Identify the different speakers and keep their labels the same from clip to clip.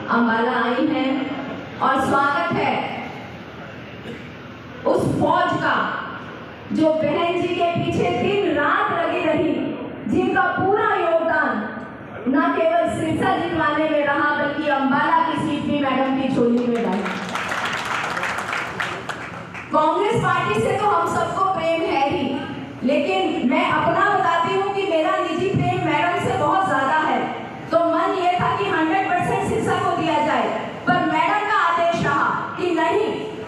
Speaker 1: अंबाला आई हैं और स्वागत है उस फौज का जो बहन जी के पीछे दिन रात लगी रही, जिनका पूरा योगदान न केवल सिरसा जितवाने में रहा बल्कि अंबाला की सीट भी मैडम की झोली में डाली। कांग्रेस पार्टी से तो हम सबको प्रेम है ही, लेकिन मैं अपना बताती हूँ कि मेरा निजी प्रेम मैडम से बहुत ज्यादा है। तो मन ये था कि 100% सिरसा को दिया जाए, पर मैडम का आदेश रहा कि नहीं,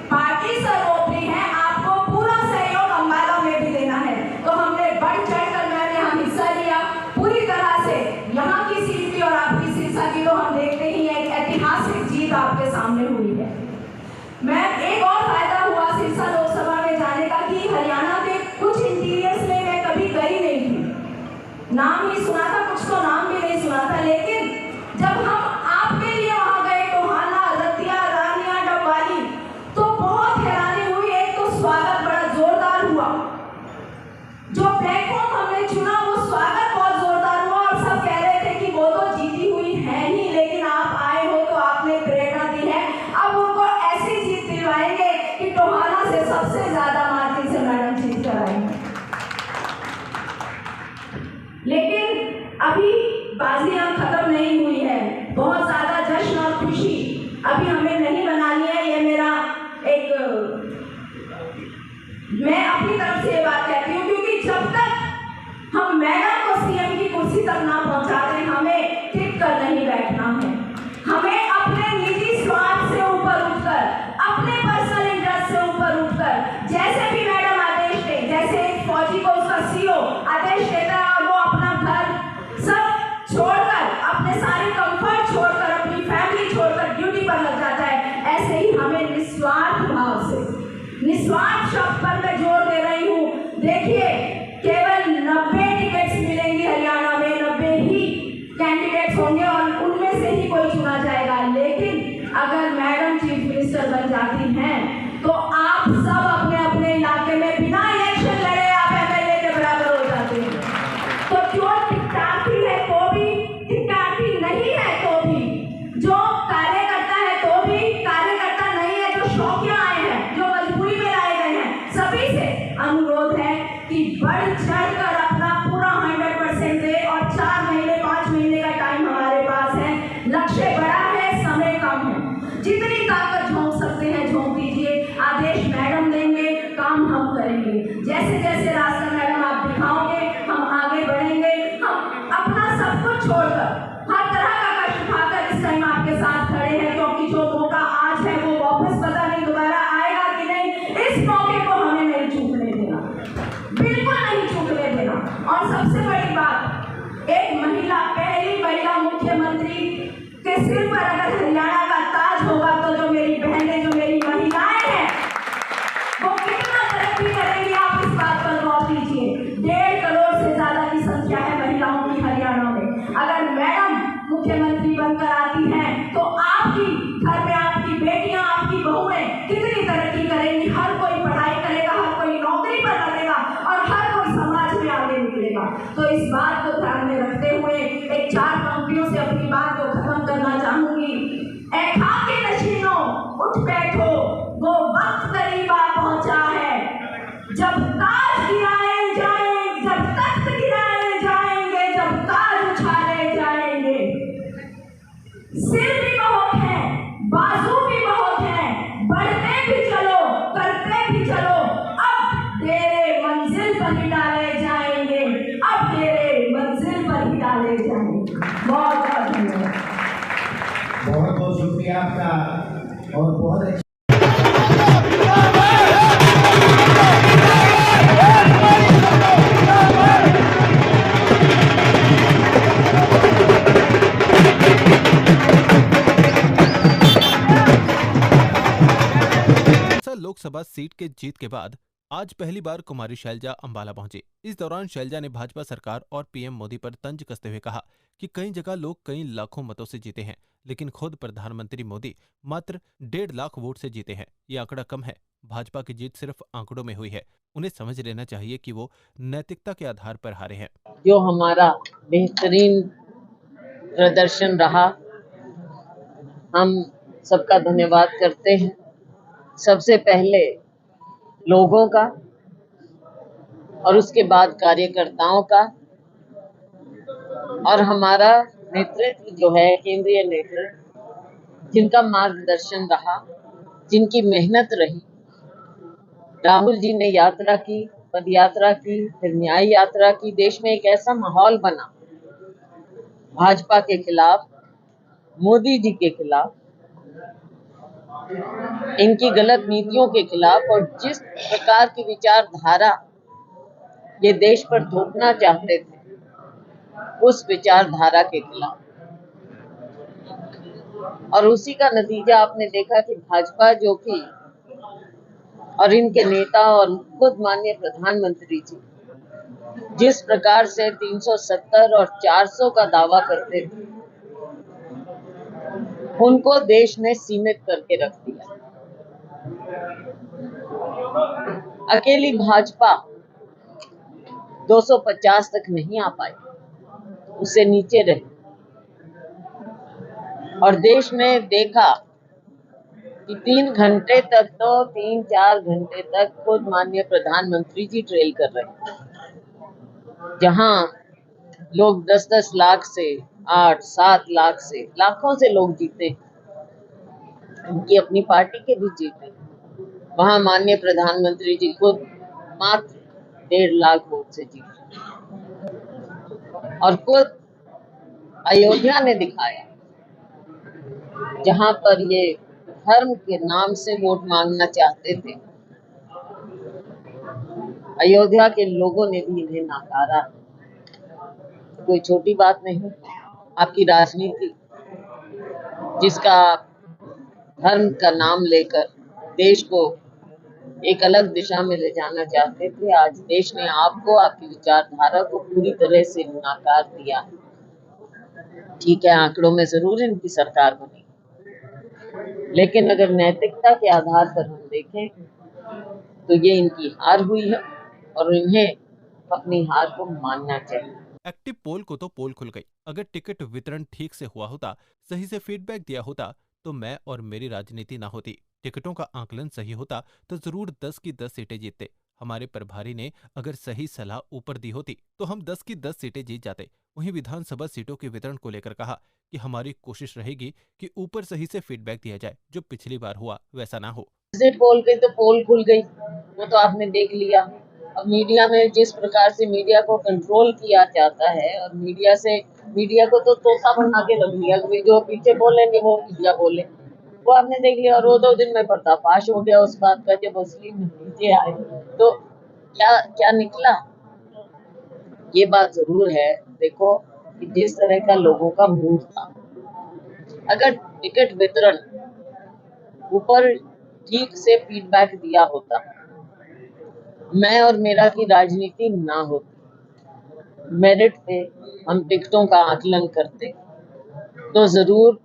Speaker 1: पार्टी सर्वोपरि है, आपको पूरा सहयोग अंबाला में भी देना है। तो हमने बढ़ चढ़कर मैंने यहाँ हिस्सा लिया पूरी तरह से। यहाँ की सीट की और आपकी सिरसा की तो हम देखते ही एक ऐतिहासिक जीत आपके सामने हुई है। मैं एक और फायदा हुआ सिरसा लोकसभा में जाने का कि हरियाणा के कुछ इंटीरियर्स में मैं कभी गई नहीं थी, नाम ही सुना था, कुछ तो नाम भी नहीं सुना था, लेकिन जब हम आपके लिए वहां गए टोहाना, रतिया, रानिया, डबवाली, तो बहुत हैरानी हुई। एक तो स्वागत बड़ा जोरदार हुआ, जो प्लेटफॉर्म हमने चुना वो स्वागत बहुत जोरदार हुआ और सब कह रहे थे कि वो तो जीती हुई है ही, लेकिन आप आए हो तो आपने प्रेरणा दी है, अब उनको ऐसी जीत दिलवाएंगे कि टोहाना से सबसे ज्यादा मार्जिन से मैडम जीत कर आएंगे। लेकिन अभी बाजियां खत्म नहीं हुई है, बहुत ज्यादा जश्न और खुशी अभी हमें नहीं मनानी है। ये मेरा एक, मैं अपनी तरफ से ये बात कहती हूँ, क्योंकि जब तक हम मैडम को सीएम की कुर्सी तक ना पहुंचाते, हमें टिक कर नहीं बैठना है। हमें अपने निजी स्वार्थ से ऊपर उठकर, अपने पर्सनल इंटरेस्ट से ऊपर उठकर, जैसे भी मैडम आदेश दे, जैसे एक फौजी को उसका सीओ आदेश देता है और वो अपना घर सब छोड़कर, अपने सारे कंफर्ट छोड़कर, अपनी फैमिली छोड़कर ड्यूटी पर लग जाता है, ऐसे ही हमें निस्वार्थ भाव से, निस्वार्थ शब्द पर मैं जोर दे रही हूँ। देखिए, केवल 90 टिकट्स मिलेंगी हरियाणा में, 90 ही कैंडिडेट्स होंगे और उनमें से ही कोई चुना जाएगा। लेकिन अगर मैडम चीफ मिनिस्टर बन जाती हैं तो आप सब अपने अपने इलाके में बिना इलेक्शन लड़े आप एमएलए के बराबर हो जाते हैं। तो जो टिकटार्थी है तो भी, टिकटार्थी नहीं है तो भी, जो कार्यकर्ता है तो भी, कार्यकर्ता नहीं है, जो शौकिया आए हैं, जो मजबूरी में लाए गए हैं, सभी से अनुरोध है कि बढ़ चढ़कर अपना पूरा 100% दे। और 4 महीने 5 महीने का टाइम हमारे पास है, लक्ष्य बड़ा है, समय कम है, जितनी ताकत झोंक सकते हैं झोंक दीजिए। आदेश मैडम देंगे, काम हम करेंगे, जैसे जैसे रास्ता मैडम आप दिखाओगे हम आगे बढ़ेंगे। हम अपना सब कुछ छोड़कर, हर तरह का कष्ट उठाकर इस टाइम आपके साथ खड़े हैं, क्योंकि जो मौका आज है वो वापस पता नहीं दोबारा आएगा कि नहीं। इस मौके को हमें नहीं चूकने देना, बिल्कुल नहीं चूकने देना। और सबसे बड़ी बात, एक महिला, पहली महिला मुख्यमंत्री के सिर पर अगर हरियाणा का ताज होगा तो जो मेरी बहनें, जो मेरी महिलाएं हैं, वो कितना तरक्की करेंगी, आप इस बात पर गौर कीजिए। 1.5 करोड़ से ज्यादा की संख्या है महिलाओं की हरियाणा में। अगर मैडम मुख्यमंत्री बनकर आती हैं तो आपकी घर में आपकी बेटियां, आपकी बहुएं कितनी तरक्की करेंगी। हर कोई पढ़ाई करेगा, हर कोई नौकरी पर लगेगा और हर कोई समाज में आगे निकलेगा। तो इस बात को ध्यान में रखते हुए एक 4 पंक्तियों से अपनी बात को खत्म करना चाहूंगी। ऐ खाके नशीनों उठ बैठो, वो वक्त करीब आ पहुंचा है, जब ताज गिराए जाएंगे, जब तख्त गिराए जाएंगे, जब ताज उछाले जाएंगे। सिर भी बहुत है, बाजू भी बहुत है, बढ़ते भी चलो, करते भी चलो, अब तेरे मंजिल पर ही डाले जाएंगे, अब तेरे मंजिल पर ही डाले जाएंगे। बहुत बहुत धन्यवाद।
Speaker 2: बहुत बहुत शुक्रिया आपका और बहुत अच्छा।
Speaker 3: लोकसभा सीट के जीत के बाद आज पहली बार कुमारी शैलजा अंबाला पहुंची। इस दौरान शैलजा ने भाजपा सरकार और पीएम मोदी पर तंज कसते हुए कहा कि कई जगह लोग कई लाखों मतों से जीते हैं, लेकिन खुद प्रधानमंत्री मोदी मात्र 1.5 लाख वोट से जीते हैं। ये आंकड़ा कम है। भाजपा की जीत सिर्फ आंकड़ों में हुई है। उन्हें समझ लेना चाहिए कि वो नैतिकता के आधार पर हारे हैं।
Speaker 4: जो हमारा बेहतरीन प्रदर्शन रहा, हम सबका धन्यवाद करते हैं। सबसे पहले लोगों का और उसके बाद कार्यकर्ताओं का, और हमारा नेतृत्व जो है, केंद्रीय नेतृत्व, जिनका मार्गदर्शन रहा, जिनकी मेहनत रही। राहुल जी ने यात्रा की, पद यात्रा की, फिर न्याय यात्रा की। देश में एक ऐसा माहौल बना भाजपा के खिलाफ, मोदी जी के खिलाफ, इनकी गलत नीतियों के खिलाफ, और जिस प्रकार की विचारधारा ये देश पर थोपना चाहते थे, उस विचारधारा के खिलाफ। और उसी का नतीजा आपने देखा कि भाजपा जो कि, और इनके नेता और खुद माननीय प्रधानमंत्री जी जिस प्रकार से 370 और 400 का दावा करते थे, उनको देश ने सीमित करके रख दिया। अकेली भाजपा 250 तक नहीं आ पाई, उससे नीचे रही। और देश ने देखा कि 3 घंटे तक, तो 3-4 घंटे तक खुद माननीय प्रधानमंत्री जी ट्रेल कर रहे हैं। जहां लोग 10-10 लाख से, 8-7 लाख से, लाखों से लोग जीते, उनकी अपनी पार्टी के भी जीते, वहां माननीय प्रधानमंत्री जी खुद मात्र 1.5 लाख वोट से जीते। और खुद अयोध्या ने दिखाया, जहां पर ये धर्म के नाम से वोट मांगना चाहते थे, अयोध्या के लोगों ने भी इन्हें नकारा। कोई छोटी बात नहीं। आपकी राजनीति, जिसका धर्म का नाम लेकर देश को एक अलग दिशा में ले जाना चाहते थे, आज देश ने आपको, आपकी विचारधारा को पूरी तरह से नकार दिया। ठीक है, आंकड़ों में जरूर इनकी सरकार बनी, लेकिन अगर नैतिकता के आधार पर हम देखें तो ये इनकी हार हुई है, और इन्हें अपनी हार को मानना चाहिए।
Speaker 3: एक्टिव पोल को तो पोल खुल गई। अगर टिकट वितरण ठीक से हुआ होता, सही से फीडबैक दिया होता, तो मैं और मेरी राजनीति ना होती। टिकटों का आकलन सही होता तो जरूर 10 की 10 सीटें जीतते। हमारे प्रभारी ने अगर सही सलाह ऊपर दी होती तो हम 10 की 10 सीटें जीत जाते। वहीं विधानसभा सीटों के वितरण को लेकर कहा कि हमारी कोशिश रहेगी कि ऊपर सही से फीडबैक दिया जाए, जो पिछली बार हुआ वैसा ना हो।
Speaker 4: एग्जिट पोल पे तो पोल खुल गई, वो तो आपने देख लिया। अब मीडिया में जिस प्रकार से मीडिया को कंट्रोल किया जाता है, और मीडिया को तो तोता बना के रख दिया, जो पीछे बोलेंगे वो मीडिया बोले, वो आपने देख लिया। और वो 2 दिन में पर्दाफाश हो गया उस बात का, जब असली नीचे आए तो क्या क्या निकला। ये बात जरूर है, देखो कि जिस तरह का लोगों का मूड था, अगर टिकट वितरण ऊपर ठीक से फीडबैक दिया होता, मैं और मेरा की राजनीति ना होती, मेरिट पे हम टिकटों का आकलन करते, तो जरूर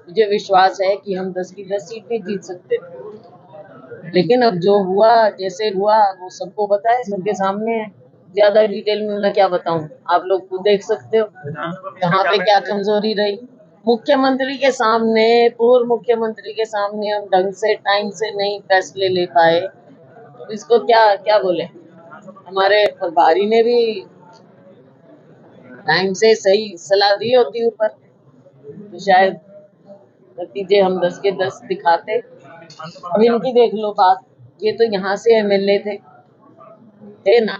Speaker 4: मुझे विश्वास है कि हम 10 की 10 सीटें जीत सकते थे। लेकिन अब जो हुआ, जैसे हुआ, वो सबको पता है, सबके सामने है। ज्यादा डिटेल में मैं क्या बताऊं, आप लोग खुद देख सकते हो यहाँ पे क्या कमजोरी रही। मुख्यमंत्री के सामने, पूर्व मुख्यमंत्री के सामने हम ढंग से, टाइम से नहीं फैसले ले पाए, इसको क्या बोले। हमारे प्रभारी ने भी टाइम से सही सलाह दी होती ऊपर, तो शायद नतीजे हम 10 के 10 दिखाते। अब इनकी देख लो बात, ये तो यहाँ से एमएलए थे ना,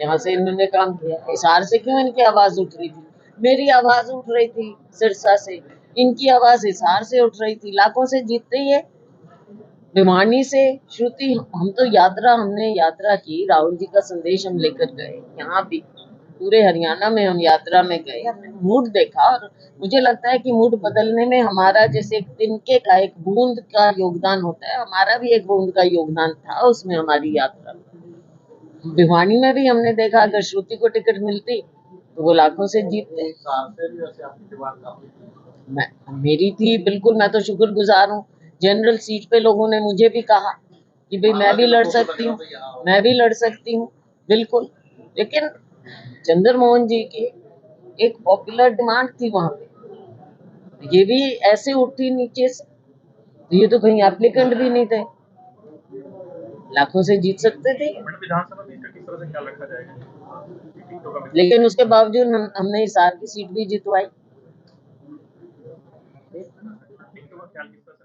Speaker 4: यहाँ से इन्होंने काम किया। हिसार से क्यों इनकी आवाज उठ रही थी? मेरी आवाज उठ रही थी सिरसा से, इनकी आवाज हिसार से उठ रही थी। लाखों से जीतते ही है, भिवानी से। श्रुति, हमने यात्रा की, राहुल जी का संदेश हम लेकर गए, यहाँ भी पूरे हरियाणा में हम यात्रा में गए, हमने मूड देखा, और मुझे लगता है कि मूड बदलने में हमारा, जैसे एक तिनके का, एक बूंद का योगदान होता है, हमारा भी एक बूंद का योगदान था उसमें, हमारी यात्रा में। भिवानी में भी हमने देखा, अगर श्रुति को टिकट मिलती तो वो लाखों से जीतते। मेरी थी, बिल्कुल, मैं तो शुक्रगुजार हूँ। जनरल सीट पे लोगों ने मुझे भी कहा कि भाई मैं भी लड़ सकती हूँ, बिल्कुल। लेकिन चंद्रमोहन जी की एक पॉपुलर डिमांड थी वहां पे, ये भी ऐसे उठी नीचे से, तो ये तो कहीं एप्लीकेंट भी नहीं थे, लाखों से जीत सकते थे।
Speaker 5: विधानसभा में इसका किस तरह से ख्याल रखा जाएगा? टिकटों का
Speaker 4: लेकिन उसके बावजूद हमने हिसार की सीट भी जितवाई।
Speaker 5: टिकटों का ख्याल किस तरह से